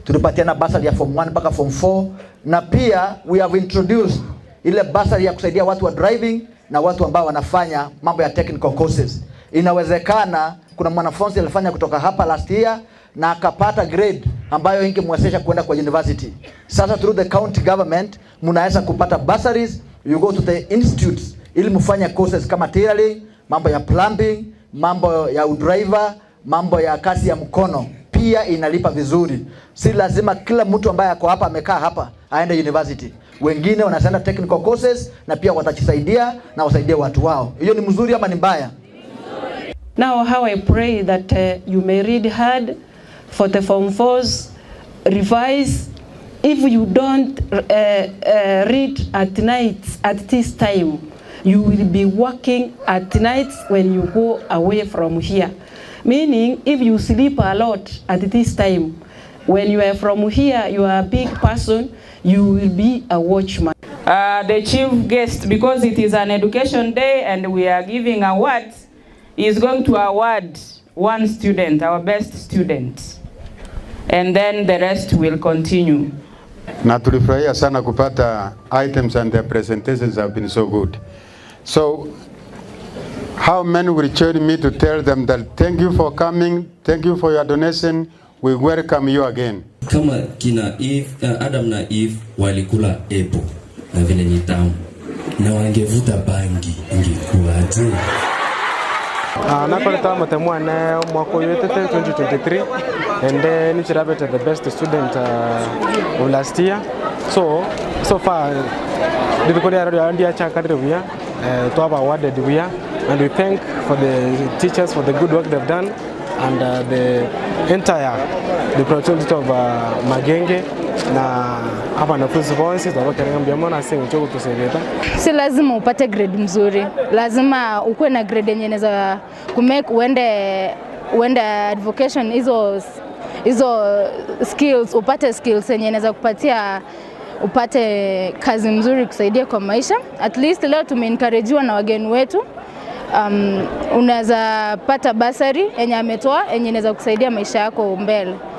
tulipatiana basari ya form 1 mpaka form 4, na pia we have introduced ile basari ya kusaidia watu wa driving na watu ambao wanafanya mambo ya technical courses. Inawezekana kuna mwanafunzi alifanya kutoka hapa last year na akapata grade ambayo ingemwezesha kwenda kwa university. Sasa through the county government mnaweza kupata bursaries, you go to the institutes ili mfanye courses kama tailoring, mambo ya plumbing, mambo ya udriver, mambo ya kazi ya mkono. Pia inalipa vizuri. Si lazima kila mtu ambaye ako hapa amekaa hapa aende university. Wengine wanasenda technical courses na pia watajisaidia na wasaidie watu wao. Hiyo ni mzuri ama ni mbaya? Now how I pray that you may read hard for the form 4s, revise. If you don't read at night at this time, you will be working at night when you go away from here. Meaning, if you sleep a lot at this time, when you are from here, you are a big person, you will be a watchman. The chief guest, because it is an education day and we are giving awards, is going to award one student, our best student. And then the rest will continue. Na tulifurahia sana kupata items and their presentations have been so good. So, how many will join me to tell them that thank you for coming, thank you for your donation, we welcome you again. Kama kina Eve, Adam na Eve walikula apple na vile ni tamu na wangevuta bangi ingekuwaje? Nakoleta matemwana mwaka yote 2023 and then nichirabete the best student of last year. So far didikolia radio ndia chakadre via to have awarded via, and we thank for the teachers for the good work they've done and the project of Magenge na hapa na voices na wakiambia mbona sisi uchogo tuseveta. Si lazima upate grade mzuri, lazima ukuwe na grade yenye inaweza kumake uende advocation, hizo skills, upate skills yenye inaweza kupatia upate kazi mzuri kusaidia kwa maisha. At least leo tumeencouragewa na wageni wetu, unaweza pata basari yenye ametoa yenye inaweza kusaidia maisha yako mbele.